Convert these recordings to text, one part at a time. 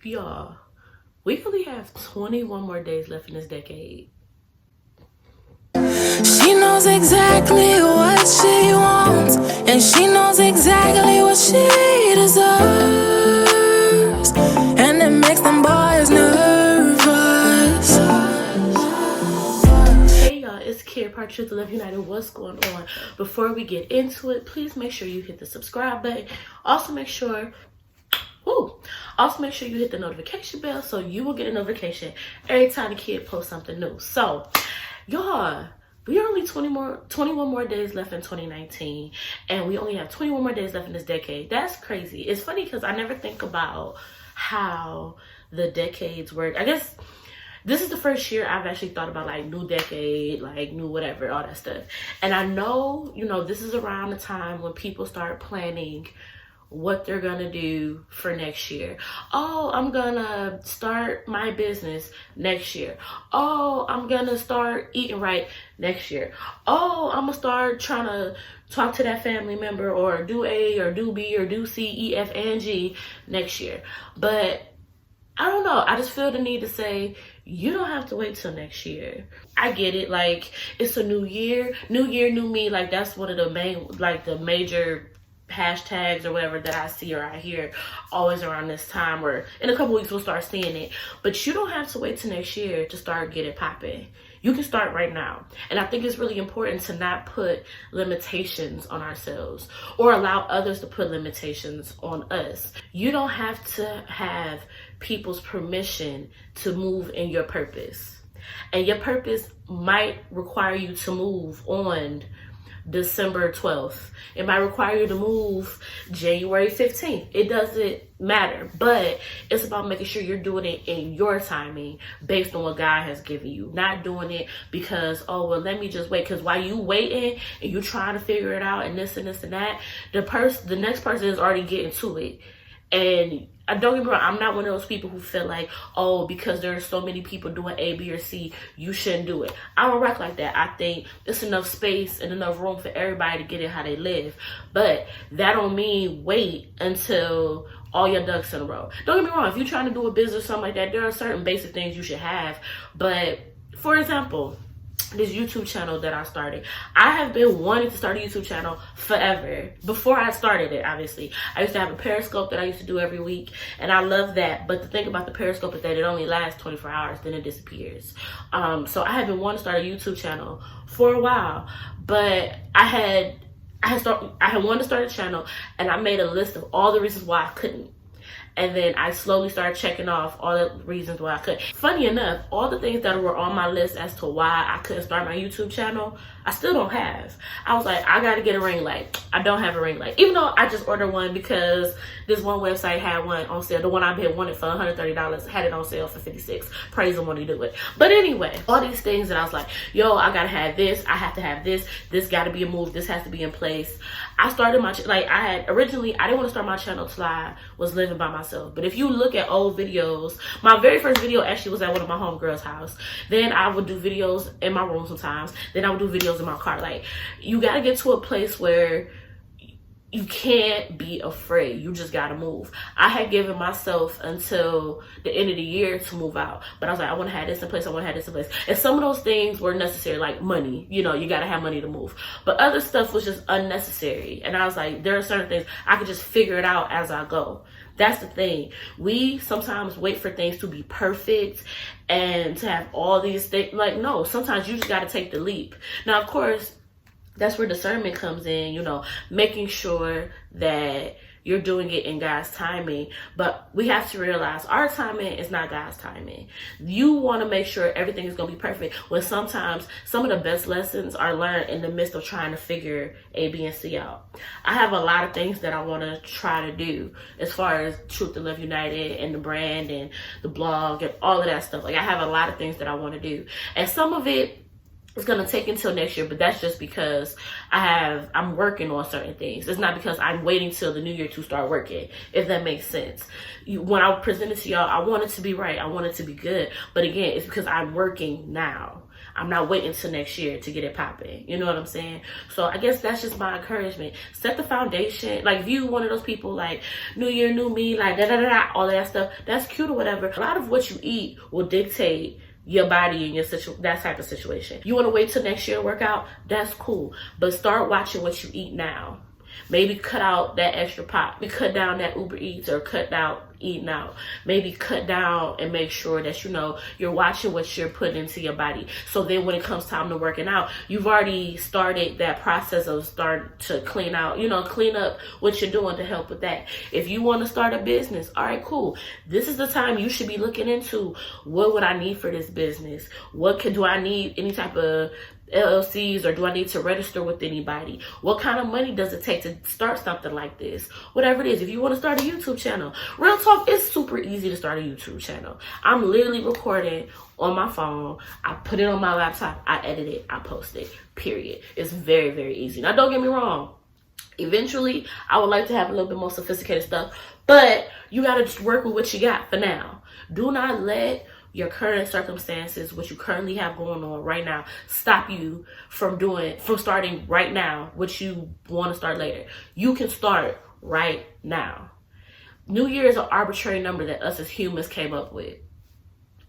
Y'all, we only have 21 more days left in this decade. She knows exactly what she wants, and she knows exactly what she deserves, and it makes them boys nervous. Hey y'all, it's Kid Part Truth to Love United. What's going on? Before we get into it, please make sure you hit the subscribe button. Also make sure you hit the notification bell so you will get a notification every time the kid posts something new. So, y'all, we are only 21 more days left in 2019, and we only have 21 more days left in this decade. That's crazy. It's funny because I never think about how the decades work. I guess this is the first year I've actually thought about like new decade, like new whatever, all that stuff. And I know, this is around the time when people start planning what they're gonna do for next year. Oh, I'm gonna start my business next year. Oh, I'm gonna start eating right next year. Oh, I'm gonna start trying to talk to that family member or do A or do B or do C, E, F, and G next year. But I don't know. I just feel the need to say, you don't have to wait till next year. I get it. Like, it's a new year, new me. Like, that's one of the major hashtags or whatever that I see or I hear always around this time, or in a couple weeks we'll start seeing it. But you don't have to wait till next year to start getting popping. You can start right now. And I think it's really important to not put limitations on ourselves or allow others to put limitations on us. You don't have to have people's permission to move in your purpose. And your purpose might require you to move on December 12th. It might require you to move January 15th. It doesn't matter. But it's about making sure you're doing it in your timing based on what God has given you. Not doing it because, oh, well, let me just wait. Because while you waiting and you trying to figure it out and this and this and that, the next person is already getting to it. And don't get me wrong, I'm not one of those people who feel like, oh, because there are so many people doing A, B, or C, you shouldn't do it. I don't rock like that. I think there's enough space and enough room for everybody to get it how they live. But that don't mean wait until all your ducks in a row. Don't get me wrong, if you're trying to do a business or something like that, there are certain basic things you should have. But for example, this YouTube channel that I started. I have been wanting to start a YouTube channel forever. Before I started it, obviously. I used to have a Periscope that I used to do every week, and I love that. But the thing about the Periscope is that it only lasts 24 hours, then it disappears. So I have been wanting to start a YouTube channel for a while, but I had wanted to start a channel, and I made a list of all the reasons why I couldn't. And then I slowly started checking off all the reasons why I couldn't. Funny enough, all the things that were on my list as to why I couldn't start my YouTube channel, I still don't have. I was like, I gotta get a ring light. I don't have a ring light. Even though I just ordered one because this one website had one on sale. The one I've been wanting for $130 had it on sale for $56. Praise them when they do it. But anyway, all these things that I was like, yo, I gotta have this. I have to have this. This gotta be a move. This has to be in place. I started my, I didn't want to start my channel till I was living by myself. But if you look at old videos, my very first video actually was at one of my homegirls' house. Then I would do videos in my room sometimes. Then I would do videos in my car. Like, you got to get to a place where you can't be afraid. You just got to move. I had given myself until the end of the year to move out. But I was like, I want to have this in place. I want to have this in place. And some of those things were necessary, like money. You got to have money to move. But other stuff was just unnecessary. And I was like, there are certain things I could just figure it out as I go. That's the thing. We sometimes wait for things to be perfect and to have all these things. Like, no, sometimes you just got to take the leap. Now, of course, that's where discernment comes in, making sure that you're doing it in God's timing. But we have to realize our timing is not God's timing. You want to make sure everything is going to be perfect, when sometimes some of the best lessons are learned in the midst of trying to figure A, B, and C out. I have a lot of things that I want to try to do as far as Truth to Love United and the brand and the blog and all of that stuff. Like, I have a lot of things that I want to do. And some of it, it's going to take until next year, but that's just because I'm working on certain things. It's not because I'm waiting till the new year to start working, if that makes sense. When I present it to y'all, I want it to be right. I want it to be good. But again, it's because I'm working now. I'm not waiting till next year to get it popping. You know what I'm saying? So I guess that's just my encouragement. Set the foundation. Like if you one of those people like new year, new me, like da da da da, all that stuff, that's cute or whatever. A lot of what you eat will dictate your body and your that type of situation. You want to wait till next year to work out? That's cool. But start watching what you eat now. Maybe cut out that extra pot. Maybe cut down that Uber Eats or cut out eating out. Maybe cut down and make sure that, you know, you're watching what you're putting into your body. So then when it comes time to working out, you've already started that process of starting to clean out, you know, clean up what you're doing to help with that. If you want to start a business, all right, cool. This is the time you should be looking into what would I need for this business? Do I need any type of LLCs, or do I need to register with anybody? What kind of money does it take to start something like this? Whatever it is, if you want to start a YouTube channel, real talk, it's super easy to start a YouTube channel. I'm literally recording on my phone. I put it on my laptop. I edit it. I post it. Period. It's very, very easy. Now, don't get me wrong. Eventually, I would like to have a little bit more sophisticated stuff, but you got to work with what you got for now. Do not let your current circumstances, what you currently have going on right now, stop you from starting right now what you want to start later. You can start right now. New Year is an arbitrary number that us as humans came up with.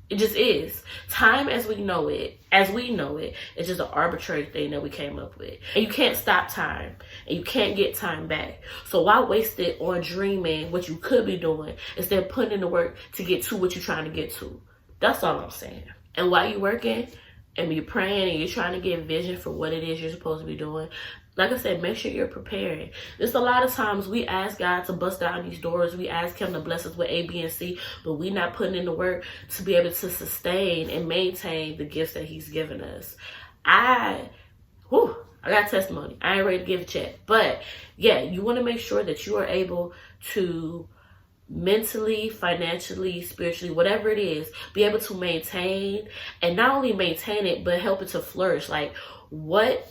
It just is. Time as we know it, it's just an arbitrary thing that we came up with. And you can't stop time. And you can't get time back. So why waste it on dreaming what you could be doing instead of putting in the work to get to what you're trying to get to? That's all I'm saying. And while you're working and you're praying and you're trying to get vision for what it is you're supposed to be doing, like I said, make sure you're preparing. There's a lot of times we ask God to bust down these doors. We ask him to bless us with A, B, and C, but we're not putting in the work to be able to sustain and maintain the gifts that he's given us. I got testimony. I ain't ready to give it yet. But yeah, you want to make sure that you are able to mentally, financially, spiritually, whatever it is, be able to maintain, and not only maintain it, but help it to flourish. Like what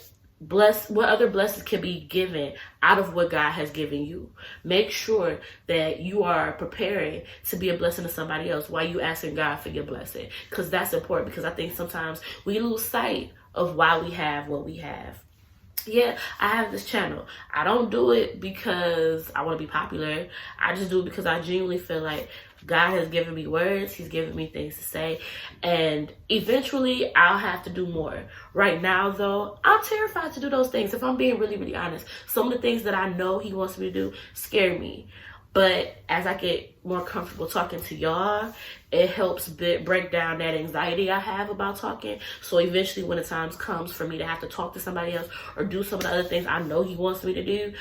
other blessings can be given out of what God has given you. Make sure that you are preparing to be a blessing to somebody else while you asking God for your blessing, because that's important. Because I think sometimes we lose sight of why we have what we have. Yeah, I have this channel. I don't do it because I want to be popular. I just do it because I genuinely feel like God has given me words. He's given me things to say. And eventually, I'll have to do more. Right now, though, I'm terrified to do those things. If I'm being really, really honest, some of the things that I know he wants me to do scare me. But as I get more comfortable talking to y'all, it helps break down that anxiety I have about talking. So eventually when the time comes for me to have to talk to somebody else or do some of the other things I know he wants me to do,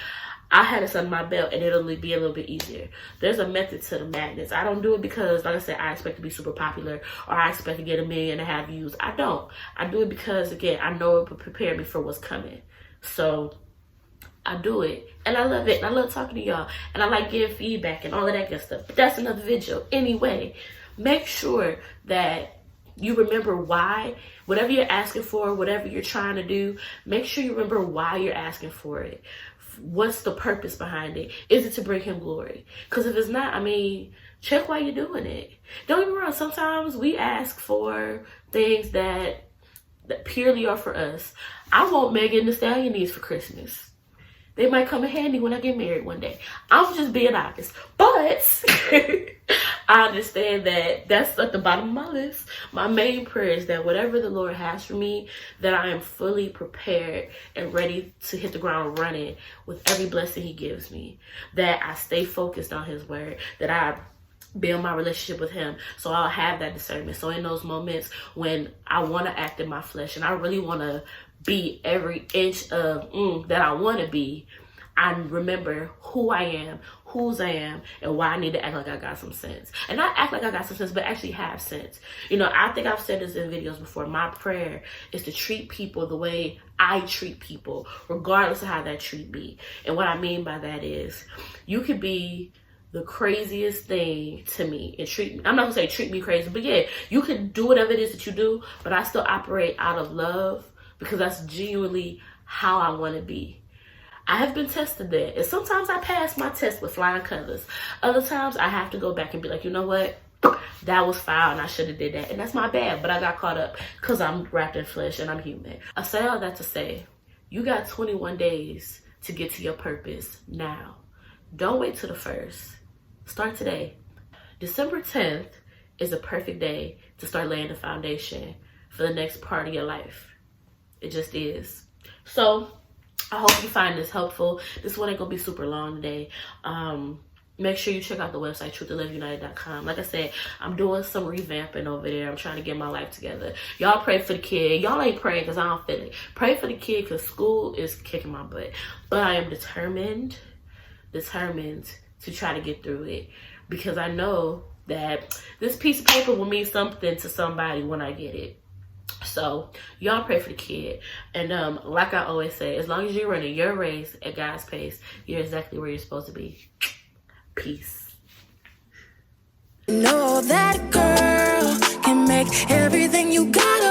I had this under my belt and it'll be a little bit easier. There's a method to the madness. I don't do it because, like I said, I expect to be super popular or I expect to get 1.5 million views. I don't. I do it because, again, I know it will prepare me for what's coming. So I do it and I love it and I love talking to y'all and I like giving feedback and all of that good stuff. But that's another video. Anyway, make sure that you remember why, whatever you're asking for, whatever you're trying to do, make sure you remember why you're asking for it. What's the purpose behind it? Is it to bring him glory? Because if it's not, I mean, check why you're doing it. Don't get me wrong, sometimes we ask for things that purely are for us. I want Megan Thee Stallion needs for Christmas. They might come in handy when I get married one day. I'm just being honest. But I understand that that's at the bottom of my list. My main prayer is that whatever the Lord has for me, that I am fully prepared and ready to hit the ground running with every blessing he gives me. That I stay focused on his word. That I build my relationship with him, so I'll have that discernment. So in those moments when I want to act in my flesh and I really want to be every inch of that I want to be, I remember who I am, whose I am, and why I need to act like I got some sense. And not act like I got some sense, but actually have sense. You know, I think I've said this in videos before. My prayer is to treat people the way I treat people, regardless of how that treat me. And what I mean by that is, you could be the craziest thing to me and treat me. I'm not gonna say treat me crazy, but yeah, you can do whatever it is that you do, but I still operate out of love because that's genuinely how I want to be. I have been tested there, and sometimes I pass my test with flying colors. Other times I have to go back and be like, you know what? That was foul and I should have did that. And that's my bad, but I got caught up because I'm wrapped in flesh and I'm human. I say all that to say, you got 21 days to get to your purpose now. Don't wait till the 1st. Start today. December 10th is a perfect day to start laying the foundation for the next part of your life. It just is. So I hope you find this helpful. This one ain't gonna be super long today. Make sure you check out the website, truthtoliveunited.com. Like I said, I'm doing some revamping over there. I'm trying to get my life together. Y'all pray for the kid. Y'all ain't praying because I don't feel it. Pray for the kid because school is kicking my butt. But I am determined to try to get through it, because I know that this piece of paper will mean something to somebody when I get it. So y'all pray for the kid. And like I always say, as long as you're running your race at God's pace, you're exactly where you're supposed to be. Peace. Know that girl can make everything you got